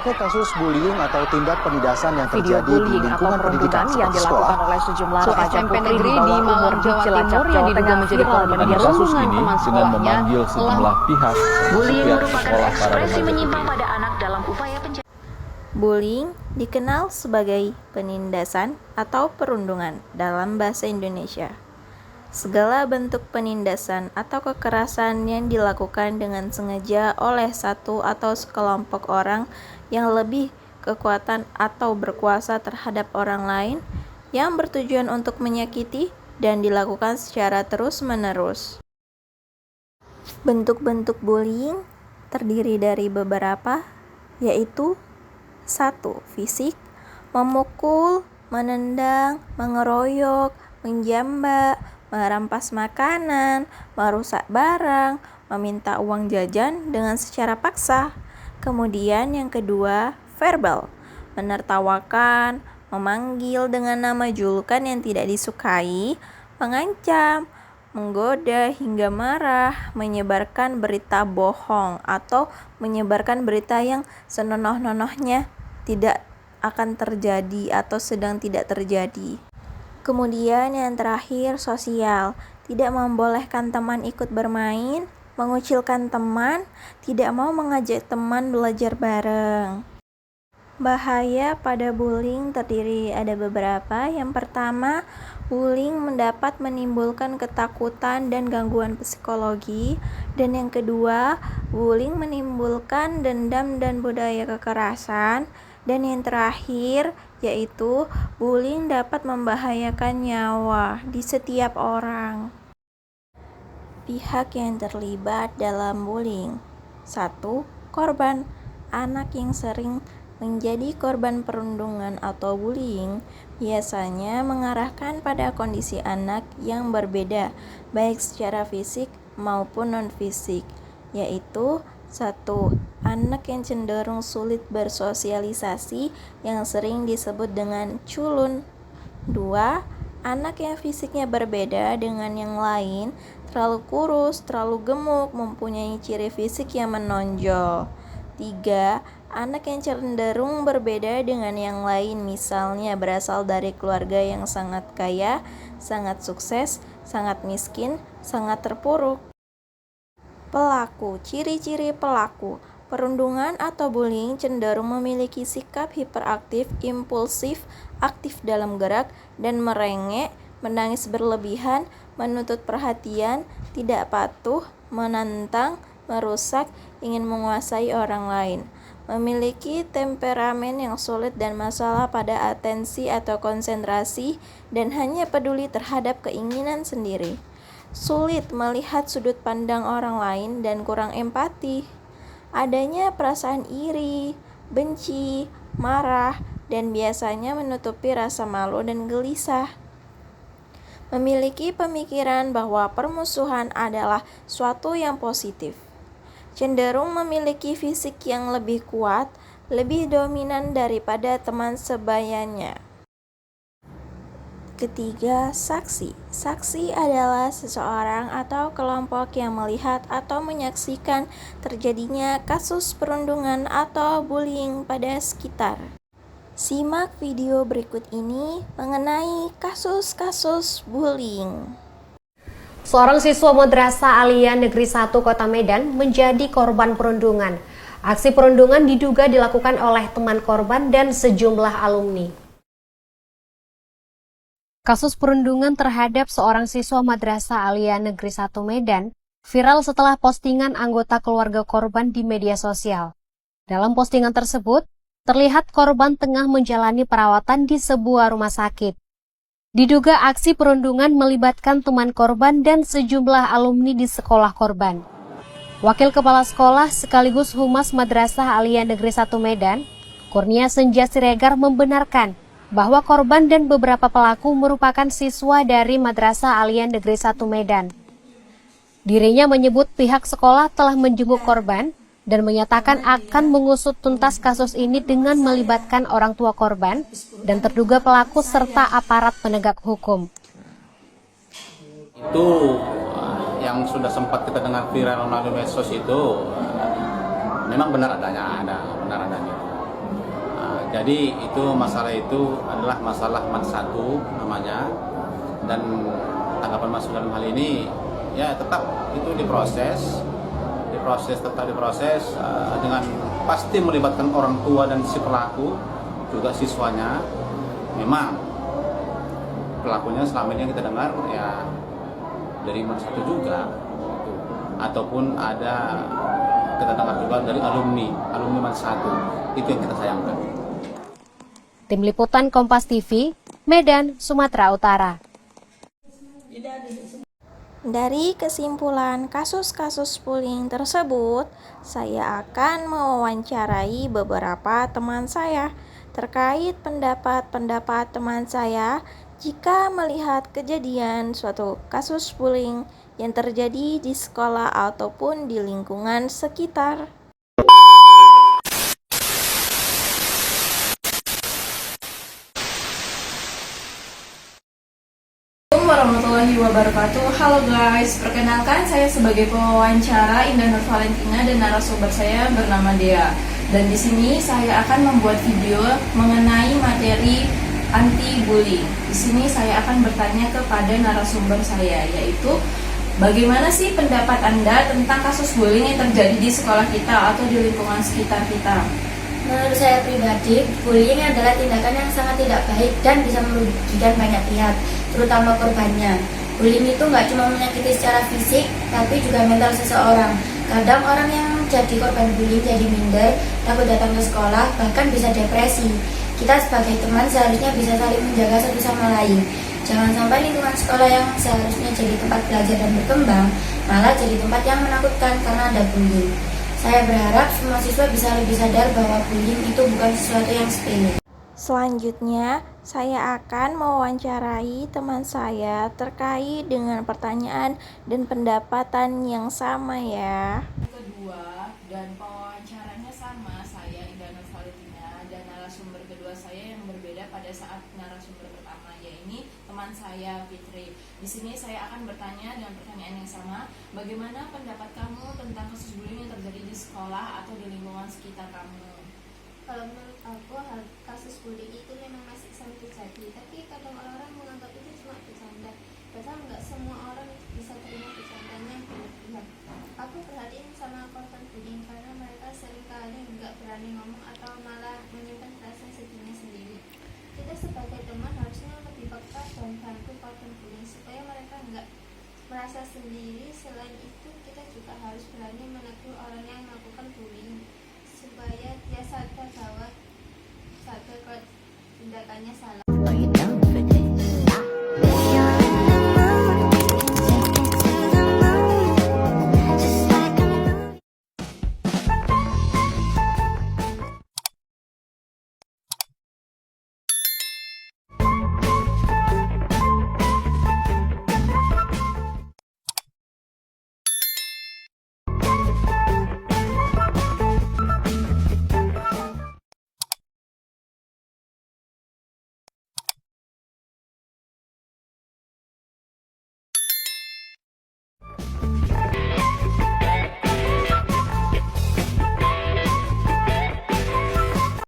Banyaknya kasus bullying atau tindak penindasan yang Video terjadi di bullying atau lingkungan pendidikan perundungan yang seperti dilakukan sekolah. oleh sejumlah remaja SMP putri negeri di di bawah umur Malang, di Jawa Cilacap, Timur yang Jawa diduga Tengah menjadi viral di korban media Kasus sosial. ini dengan memanggil sejumlah pihak Bullying pihak merupakan sekolah para ekspresi remaja menyimpang putri. pada anak dalam upaya penjagaan. Bullying dikenal sebagai penindasan atau perundungan dalam bahasa Indonesia. Segala bentuk penindasan atau kekerasan yang dilakukan dengan sengaja oleh satu atau sekelompok orang yang lebih kekuatan atau berkuasa terhadap orang lain yang bertujuan untuk menyakiti dan dilakukan secara terus-menerus. Bentuk-bentuk bullying terdiri dari beberapa, yaitu 1. Fisik, memukul, menendang, mengeroyok, menjambak, merampas makanan, merusak barang, meminta uang jajan dengan secara paksa. Kemudian yang kedua, verbal, menertawakan, memanggil dengan nama julukan yang tidak disukai, mengancam, menggoda hingga marah, menyebarkan berita bohong atau menyebarkan berita yang senonoh-nonohnya tidak akan terjadi atau sedang tidak terjadi. Kemudian yang terakhir, sosial, tidak membolehkan teman ikut bermain, mengucilkan teman, tidak mau mengajak teman belajar bareng. Bahaya pada bullying terdiri ada beberapa. Yang pertama, bullying mendapat menimbulkan ketakutan dan gangguan psikologi. Dan yang kedua, bullying menimbulkan dendam dan budaya kekerasan. Dan yang terakhir, yaitu bullying dapat membahayakan nyawa di setiap orang. Pihak yang terlibat dalam bullying. 1. Korban. Anak yang sering menjadi korban perundungan atau bullying biasanya mengarahkan pada kondisi anak yang berbeda, baik secara fisik maupun non-fisik, yaitu 1. Anak yang cenderung sulit bersosialisasi yang sering disebut dengan culun. 2. Anak yang fisiknya berbeda dengan yang lain, terlalu kurus, terlalu gemuk, mempunyai ciri fisik yang menonjol. 3. Anak yang cenderung berbeda dengan yang lain, misalnya berasal dari keluarga yang sangat kaya, sangat sukses, sangat miskin, sangat terpuruk. Pelaku. Ciri-ciri pelaku perundungan atau bullying cenderung memiliki sikap hiperaktif, impulsif, aktif dalam gerak, dan merengek, menangis berlebihan, menuntut perhatian, tidak patuh, menantang, merusak, ingin menguasai orang lain. Memiliki temperamen yang sulit dan masalah pada atensi atau konsentrasi, dan hanya peduli terhadap keinginan sendiri. Sulit melihat sudut pandang orang lain dan kurang empati. Adanya perasaan iri, benci, marah, dan biasanya menutupi rasa malu dan gelisah. Memiliki pemikiran bahwa permusuhan adalah suatu yang positif. Cenderung memiliki fisik yang lebih kuat, lebih dominan daripada teman sebayanya. Ketiga, saksi. Saksi adalah seseorang atau kelompok yang melihat atau menyaksikan terjadinya kasus perundungan atau bullying pada sekitar. Simak video berikut ini mengenai kasus-kasus bullying. Seorang siswa Madrasah Aliyah Negeri 1 Kota Medan menjadi korban perundungan. Aksi perundungan diduga dilakukan oleh teman korban dan sejumlah alumni. Kasus perundungan terhadap seorang siswa Madrasah Aliyah Negeri 1 Medan viral setelah postingan anggota keluarga korban di media sosial. Dalam postingan tersebut, terlihat korban tengah menjalani perawatan di sebuah rumah sakit. Diduga aksi perundungan melibatkan teman korban dan sejumlah alumni di sekolah korban. Wakil Kepala Sekolah sekaligus Humas Madrasah Aliyah Negeri 1 Medan, Kurnia Senja Siregar membenarkan bahwa korban dan beberapa pelaku merupakan siswa dari Madrasah Aliyah Negeri 1 Medan. Dirinya menyebut pihak sekolah telah menjenguk korban dan menyatakan akan mengusut tuntas kasus ini dengan melibatkan orang tua korban dan terduga pelaku serta aparat penegak hukum. Itu yang sudah sempat kita dengar viral melalui medsos itu memang benar adanya, benar adanya. Jadi masalah itu adalah masalah MAN 1 namanya, dan tanggapan Mas dalam hal ini ya tetap itu diproses dengan pasti melibatkan orang tua dan si pelaku juga siswanya. Memang pelakunya selama ini yang kita dengar ya dari MAN 1 juga, ataupun ada kita dengar juga dari alumni MAN 1. Itu yang kita sayangkan. Tim Liputan Kompas TV, Medan, Sumatera Utara. Dari kesimpulan kasus-kasus bullying tersebut, saya akan mewawancarai beberapa teman saya terkait pendapat teman saya jika melihat kejadian suatu kasus bullying yang terjadi di sekolah ataupun di lingkungan sekitar. Assalamualaikum warahmatullahi wabarakatuh. Halo guys, perkenalkan saya sebagai pewawancara Indah Nur Valentina dan narasumber saya bernama Dea. Dan di sini saya akan membuat video mengenai materi anti bullying. Di sini saya akan bertanya kepada narasumber saya, yaitu bagaimana sih pendapat Anda tentang kasus bullying yang terjadi di sekolah kita atau di lingkungan sekitar kita? Menurut saya pribadi, bullying adalah tindakan yang sangat tidak baik dan bisa merugikan banyak pihak, terutama korbannya. Bullying itu nggak cuma menyakiti secara fisik, tapi juga mental seseorang. Kadang orang yang jadi korban bullying jadi minder, takut datang ke sekolah, bahkan bisa depresi. Kita sebagai teman seharusnya bisa saling menjaga satu sama lain. Jangan sampai lingkungan sekolah yang seharusnya jadi tempat belajar dan berkembang, malah jadi tempat yang menakutkan karena ada bullying. Saya berharap semua siswa bisa lebih sadar bahwa bullying itu bukan sesuatu yang sepele. Selanjutnya, saya akan mewawancarai teman saya terkait dengan pertanyaan dan pendapatan yang sama ya. Kedua, dan pewawancaranya sama, saya Indah Nur Valentina, dan narasumber kedua saya yang berbeda pada saat narasumber pertama, yaitu teman saya Fitri. Di sini saya akan bertanya dengan pertanyaan yang sama, bagaimana pendapat kamu tentang kasus bullying yang terjadi di sekolah atau di lingkungan sekitar kamu? Kalau menurut aku, kasus bullying itu memang masih sering terjadi, tapi kadang orang-orang menganggap itu cuma bercanda. Padahal nggak semua orang bisa terima bercandanya berlebihan. Aku perhatiin sama korban bullying karena mereka seringkali nggak berani ngomong atau malah menyimpan rasa sedihnya sendiri. Kita sebagai teman harusnya lebih peka dan bantu korban bullying supaya mereka nggak merasa sendiri. Selain itu, kita juga harus berani menegur orang yang melakukan bullying supaya dia sadar bahwa tindakannya salah.